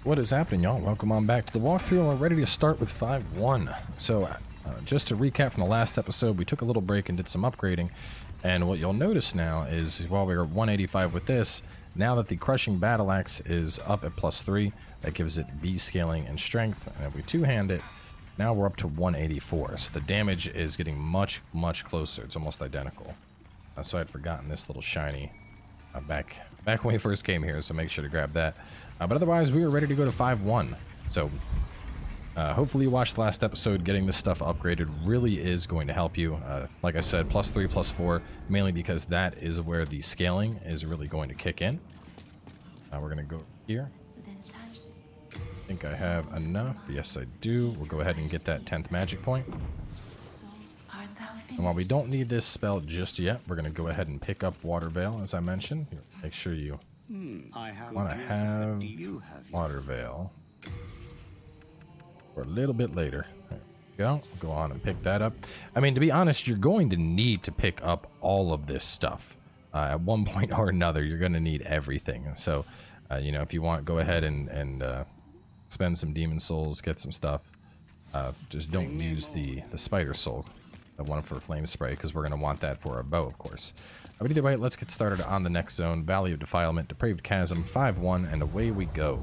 What is happening, y'all? Welcome on back to the walkthrough, and we're ready to start with 5.1. So, just to recap from the last episode, we took a little break and did some upgrading, and what you'll notice now is, while we were at 185 with this, now that the Crushing Battle Axe is up at +3, that gives it V scaling and strength, and if we two-hand it, now we're up to 184, so the damage is getting much, much closer. It's almost identical. So I'd forgotten this little shiny back when we first came here, so make sure to grab that. But otherwise, we were ready to go to 5.1. So hopefully you watched the last episode. Getting this stuff upgraded really is going to help you. Like I said, +3, +4, mainly because that is where the scaling is really going to kick in. We're going to go here. I think I have enough. Yes, I do. We'll go ahead and get that 10th magic point. And while we don't need this spell just yet, we're going to go ahead and pick up Water Veil, as I mentioned. Here, make sure you want to have Water Veil for a little bit later. There we go. Go on and pick that up. I mean, to be honest, you're going to need to pick up all of this stuff. At one point or another, you're going to need everything. So, you know, if you want, go ahead and spend some Demon Souls, get some stuff. Just don't use the Spider Soul. I want it for Flame Spray, because we're going to want that for our bow, of course. But either way, let's get started on the next zone. Valley of Defilement, Depraved Chasm, 5.1, and away we go.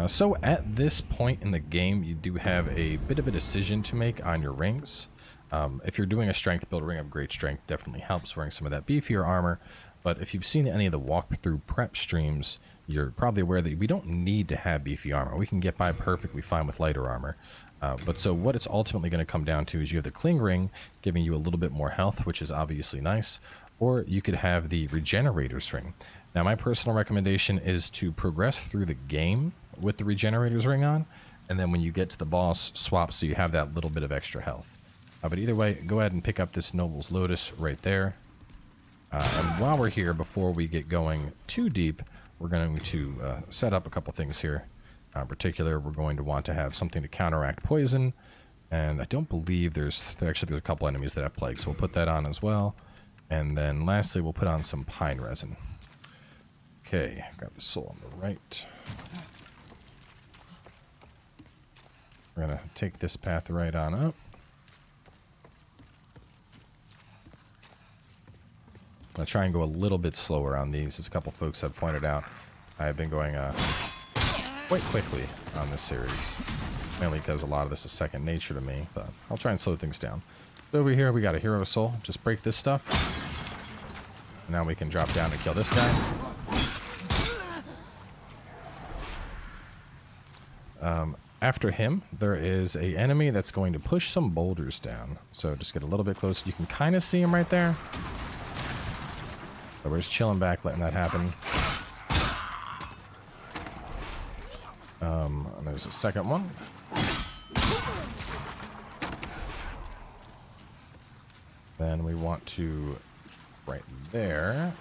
So at this point in the game, you do have a bit of a decision to make on your rings. If you're doing a strength build, ring of great strength definitely helps, wearing some of that beefier armor. But if you've seen any of the walkthrough prep streams, you're probably aware that we don't need to have beefy armor. We can get by perfectly fine with lighter armor. But so what it's ultimately going to come down to is you have the Cling Ring giving you a little bit more health, which is obviously nice, or you could have the Regenerator's Ring. Now, my personal recommendation is to progress through the game with the Regenerator's Ring on, and then when you get to the boss, swap so you have that little bit of extra health. But either way, go ahead and pick up this Noble's Lotus right there. And while we're here, before we get going too deep, we're going to set up a couple things here. In particular, we're going to want to have something to counteract poison, and I don't believe there's a couple enemies that have plague, so we'll put that on as well. And then lastly, we'll put on some pine resin. Okay, grab the soul on the right. We're gonna take this path right on up. I'm gonna try and go a little bit slower on these, as a couple folks have pointed out. I've been going quite quickly on this series, mainly because a lot of this is second nature to me, but I'll try and slow things down. So over here we got a hero soul. Just break this stuff, and now we can drop down and kill this guy. After him, there is a enemy that's going to push some boulders down, so just get a little bit closer. You can kind of see him right there, so we're just chilling back, letting that happen. And there's a second one. Then we want to, right there,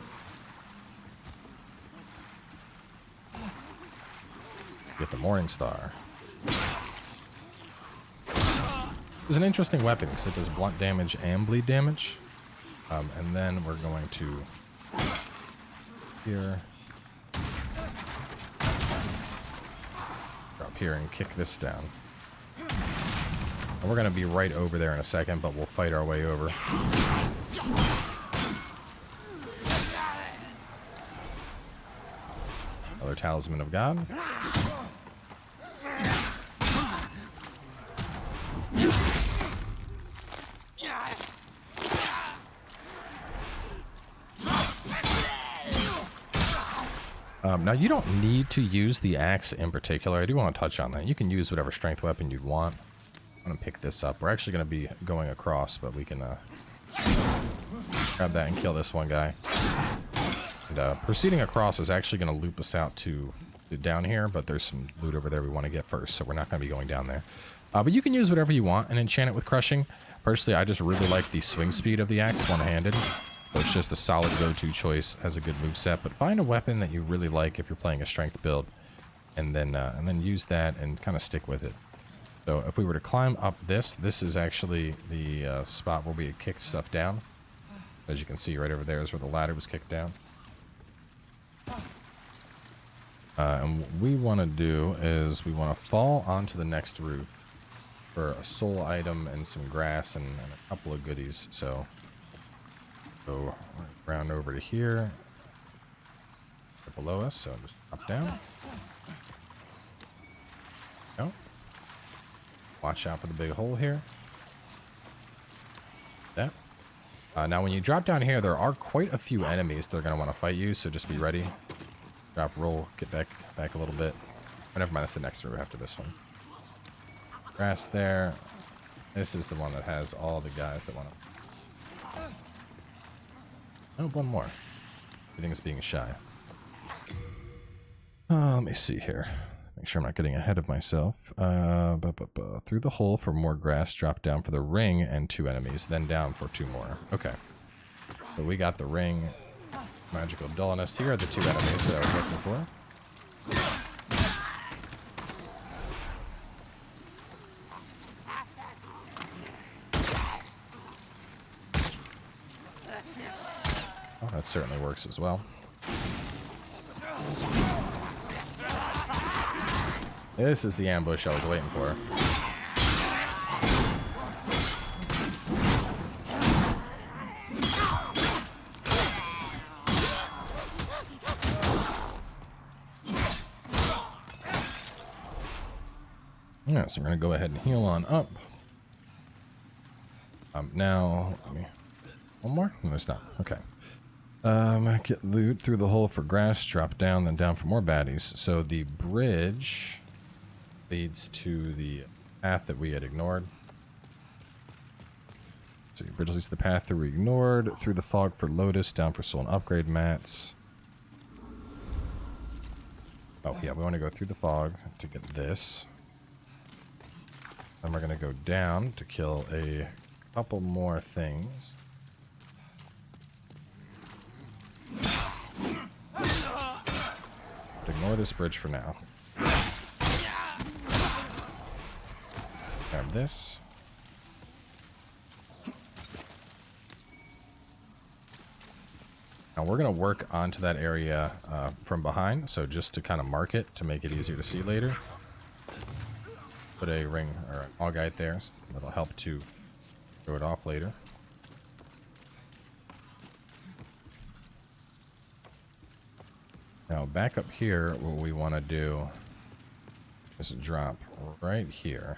get the Morning Star. It's an interesting weapon because it does blunt damage and bleed damage. And then we're going to here. Up here and kick this down. And we're going to be right over there in a second, but we'll fight our way over. Another Talisman of God. Now, you don't need to use the axe in particular. I do want to touch on that. You can use whatever strength weapon you'd want. I'm going to pick this up. We're actually going to be going across, but we can grab that and kill this one guy. And proceeding across is actually going to loop us out to down here, but there's some loot over there we want to get first, so we're not going to be going down there. But you can use whatever you want and enchant it with crushing. Personally, I just really like the swing speed of the axe one-handed. So it's just a solid go-to choice, has a good moveset, but find a weapon that you really like if you're playing a strength build, and then use that and kind of stick with it. So if we were to climb up this is actually the spot where we kicked stuff down. As you can see right over there is where the ladder was kicked down. And what we want to do is we want to fall onto the next roof for a soul item and some grass and a couple of goodies. So go round over to here, below us. So just up down. Go. Watch out for the big hole here. That. Now, when you drop down here, there are quite a few enemies that are going to want to fight you, so just be ready. Drop, roll, get back a little bit. Oh, never mind, that's the next row after this one. Grass there. This is the one that has all the guys that want to... Oh, one more. Everything's being shy. Let me see here. Make sure I'm not getting ahead of myself. Through the hole for more grass, drop down for the ring and 2 enemies, then down for 2 more. Okay. So we got the ring, magical dullness. Here are the 2 enemies that I was looking for. Oh, that certainly works as well. This is the ambush I was waiting for. Yeah, so we're going to go ahead and heal on up. Now, one more? No, there's not. Okay. Get loot through the hole for grass, drop down, then down for more baddies. So the bridge leads to the path that we had ignored. So the bridge leads to the path that we ignored, through the fog for Lotus, down for soul and upgrade mats. Oh yeah, we want to go through the fog to get this. Then we're going to go down to kill a couple more things. Ignore this bridge for now. Grab this. Now we're going to work onto that area from behind, so just to kind of mark it to make it easier to see later. Put a ring or an augite there, so that'll help to throw it off later. Now back up here, what we want to do is drop right here.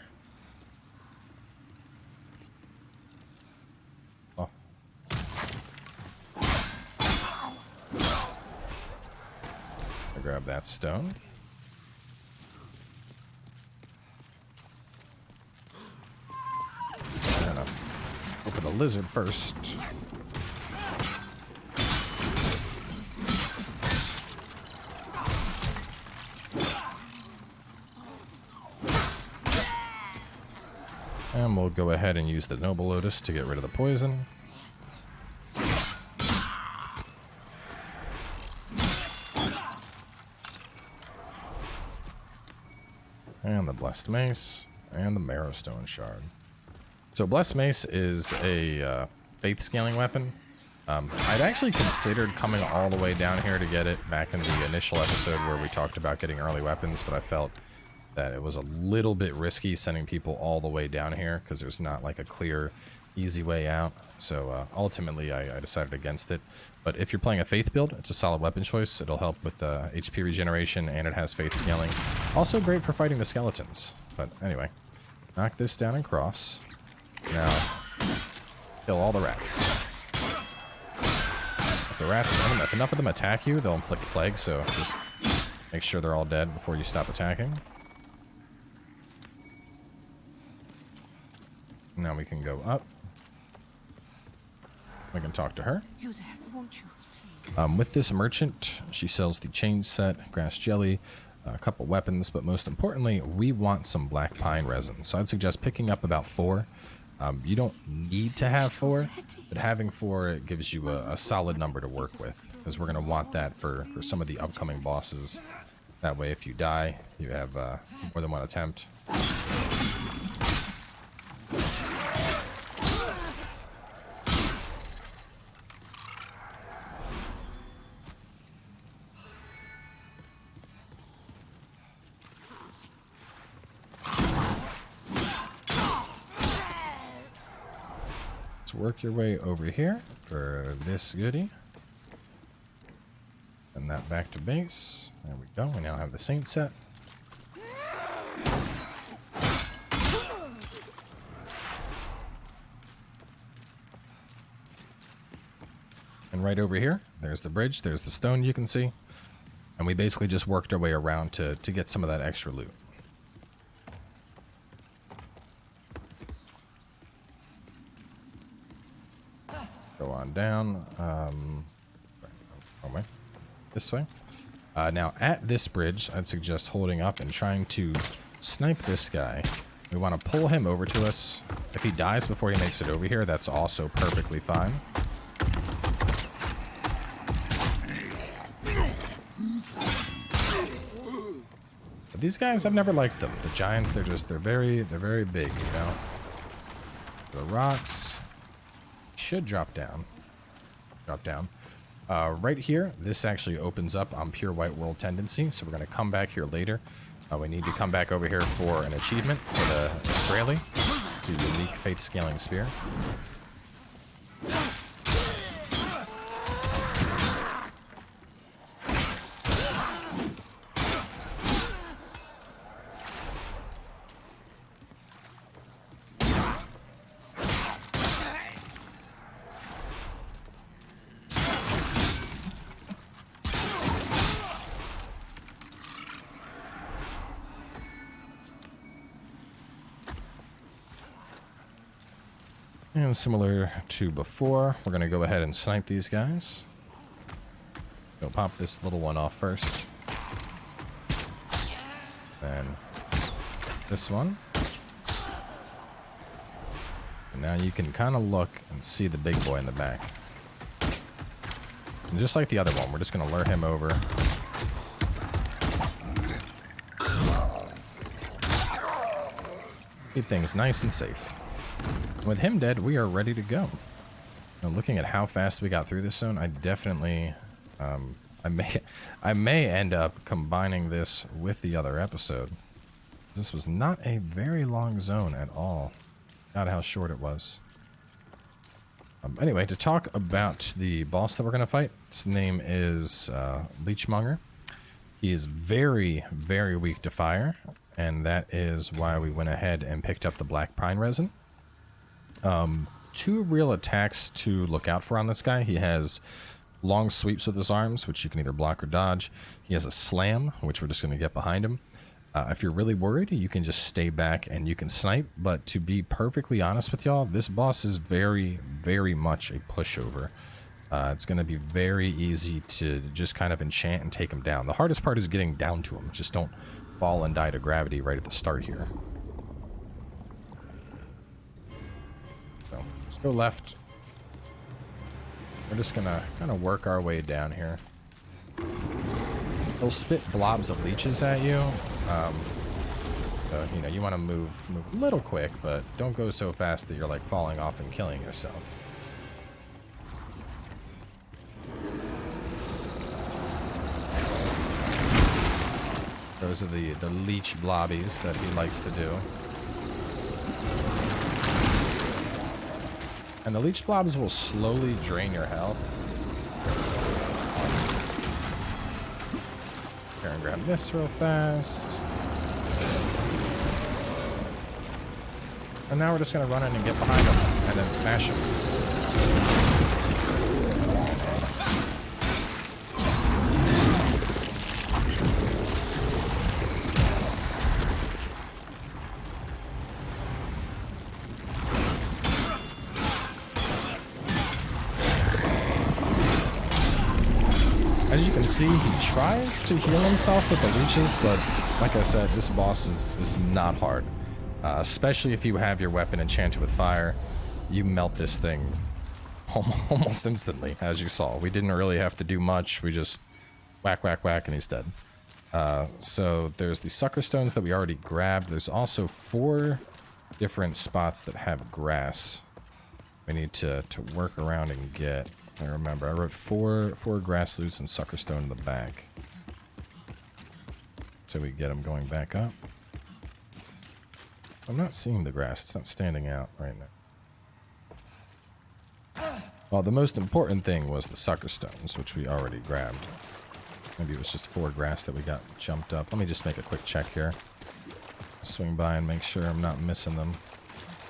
Off. I grab that stone. I'm gonna open the lizard first. And we'll go ahead and use the Noble Lotus to get rid of the poison. And the Blessed Mace. And the Marrowstone Shard. So Blessed Mace is a faith scaling weapon. I'd actually considered coming all the way down here to get it back in the initial episode where we talked about getting early weapons, but I felt that it was a little bit risky sending people all the way down here because there's not like a clear, easy way out. So ultimately, I decided against it. But if you're playing a faith build, it's a solid weapon choice. It'll help with HP regeneration, and it has faith scaling. Also great for fighting the skeletons. But anyway, knock this down and cross. Now, kill all the rats. If the rats, if enough of them attack you, they'll inflict plague. So just make sure they're all dead before you stop attacking. Now we can go up. We can talk to her. You there, won't you? With this merchant, she sells the chain set, grass jelly, a couple weapons, but most importantly, we want some black pine resin. So I'd suggest picking up about 4. You don't need to have 4, but having 4 it gives you a solid number to work with, because we're going to want that for some of the upcoming bosses. That way, if you die, you have more than one attempt. work your way over here for this goodie. And that back to base. There we go. We now have the Saint set. And right over here, there's the bridge. There's the stone you can see. And we basically just worked our way around to get some of that extra loot. Go on down. Wrong way. This way. Now, at this bridge, I'd suggest holding up and trying to snipe this guy. We want to pull him over to us. If he dies before he makes it over here, that's also perfectly fine. But these guys, I've never liked them. The giants, they're very big, you know. The rocks should drop down. Right here, this actually opens up on pure white world tendency, so we're going to come back here later. We need to come back over here for an achievement for the Israeli, to unique faith scaling spear. And similar to before, we're going to go ahead and snipe these guys. Go pop this little one off first. Then this one. And now you can kind of look and see the big boy in the back. And just like the other one, we're just going to lure him over. Keep things nice and safe. With him dead, we are ready to go. Now, looking at how fast we got through this zone, I definitely, I may end up combining this with the other episode. This was not a very long zone at all. God, how short it was. Anyway, to talk about the boss that we're going to fight, his name is Leechmonger. He is very, very weak to fire, and that is why we went ahead and picked up the black pine resin. Two real attacks to look out for on this guy. He has long sweeps with his arms, which you can either block or dodge. He has a slam, which we're just going to get behind him. If you're really worried, you can just stay back and you can snipe. But to be perfectly honest with y'all, this boss is very, very much a pushover. It's going to be very easy to just kind of enchant and take him down. The hardest part is getting down to him. Just don't fall and die to gravity right at the start here. So, let's go left. We're just going to kind of work our way down here. They'll spit blobs of leeches at you. So, you know, you want to move a little quick, but don't go so fast that you're like falling off and killing yourself. Those are the leech blobbies that he likes to do. And the leech blobs will slowly drain your health. Here, and grab this real fast. And now we're just going to run in and get behind him and then smash him. As you can see, he tries to heal himself with the leeches, but like I said, this boss is not hard. Especially if you have your weapon enchanted with fire, you melt this thing almost instantly, as you saw. We didn't really have to do much. We just whack, whack, whack, and he's dead. So there's the sucker stones that we already grabbed. There's also 4 different spots that have grass. We need to work around and get. I remember, I wrote 4 grass roots and sucker stone in the back. So we get them going back up. I'm not seeing the grass. It's not standing out right now. Well, the most important thing was the sucker stones, which we already grabbed. Maybe it was just 4 grass that we got jumped up. Let me just make a quick check here. Swing by and make sure I'm not missing them.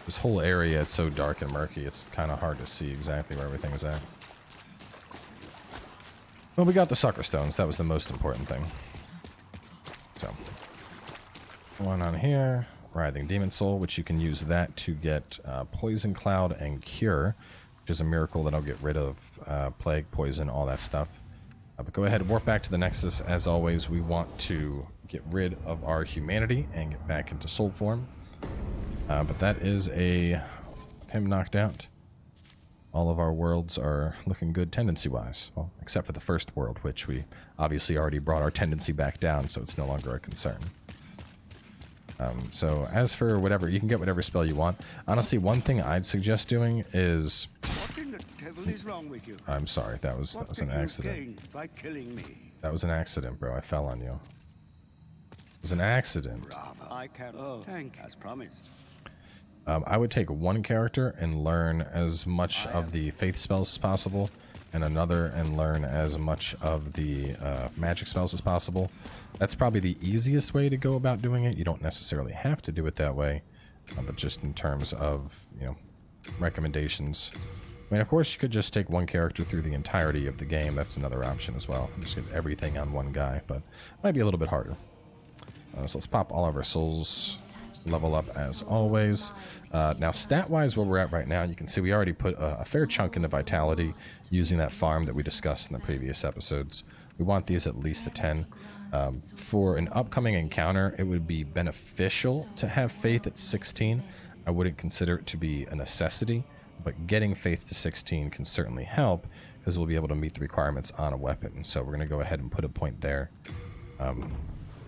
This whole area, it's so dark and murky, it's kind of hard to see exactly where everything is at. Well, we got the sucker stones. That was the most important thing. So, one on here. Writhing Demon Soul, which you can use that to get Poison Cloud and Cure, which is a miracle that'll get rid of Plague, Poison, all that stuff. But go ahead and warp back to the Nexus. As always, we want to get rid of our humanity and get back into soul form. But that is him knocked out. All of our worlds are looking good tendency-wise. Well, except for the first world, which we obviously already brought our tendency back down, so it's no longer a concern. So as for whatever, you can get whatever spell you want. Honestly, one thing I'd suggest doing is... What in the devil is wrong with you? I'm sorry, that was an accident. By killing me? That was an accident, bro. I fell on you. It was an accident. I can. Oh, thank you. As promised. I would take one character and learn as much of the faith spells as possible, and another and learn as much of the magic spells as possible. That's probably the easiest way to go about doing it. You don't necessarily have to do it that way, but just in terms of, you know, recommendations. I mean, of course, you could just take one character through the entirety of the game. That's another option as well. Just get everything on one guy, but it might be a little bit harder. So let's pop all of our souls. Level up as always. Now stat-wise, where we're at right now, you can see we already put a fair chunk into Vitality using that farm that we discussed in the previous episodes. We want these at least a 10. For an upcoming encounter, it would be beneficial to have Faith at 16. I wouldn't consider it to be a necessity, but getting Faith to 16 can certainly help, because we'll be able to meet the requirements on a weapon. So we're going to go ahead and put a point there.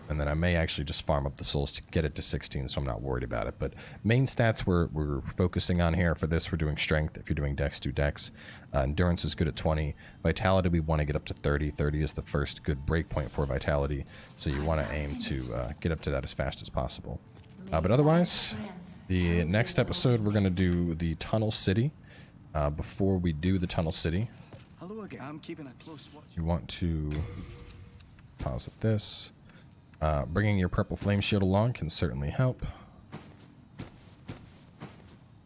And then I may actually just farm up the souls to get it to 16, so I'm not worried about it. But main stats we're focusing on here for this, we're doing strength. If you're doing dex, do dex. Endurance is good at 20. Vitality, we want to get up to 30. 30 is the first good breakpoint for vitality, so you want to aim to get up to that as fast as possible. But otherwise, the next episode, we're going to do the Tunnel City. Before we do the Tunnel City, Hello again. I'm keeping a close watch. you want to pause at this. Bringing your purple flame shield along can certainly help.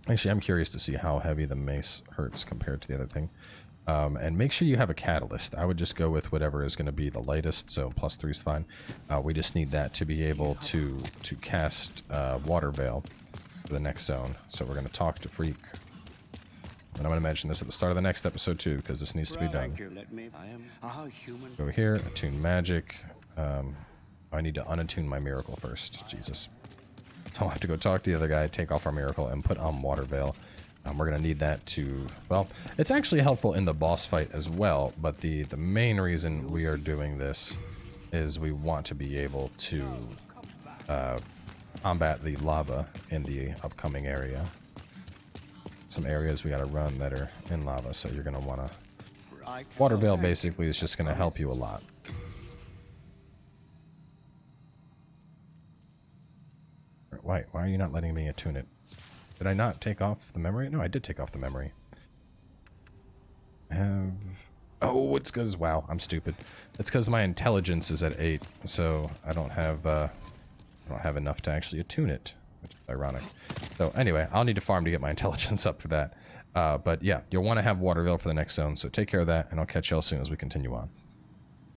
Actually, I'm curious to see how heavy the mace hurts compared to the other thing. And make sure you have a catalyst. I would just go with whatever is going to be the lightest, so +3 is fine. We just need that to be able to cast Water Veil for the next zone. So we're going to talk to Freak. And I'm going to mention this at the start of the next episode too, because this needs to be done. Go here, attune magic. I need to unattune my miracle first. Jesus. So I'll have to go talk to the other guy, take off our miracle, and put on Water Veil. We're going to need that to... Well, it's actually helpful in the boss fight as well, but the main reason we are doing this is we want to be able to combat the lava in the upcoming area. Some areas we got to run that are in lava, so you're going to want to... Water Veil basically is just going to help you a lot. Why are you not letting me attune it? Did I not take off the memory? No, I did take off the memory. Oh, it's because... Wow, I'm stupid. It's because my intelligence is at 8, so I don't have enough to actually attune it, which is ironic. So anyway, I'll need to farm to get my intelligence up for that. But yeah, you'll want to have Water Veil for the next zone, so take care of that, and I'll catch y'all soon as we continue on.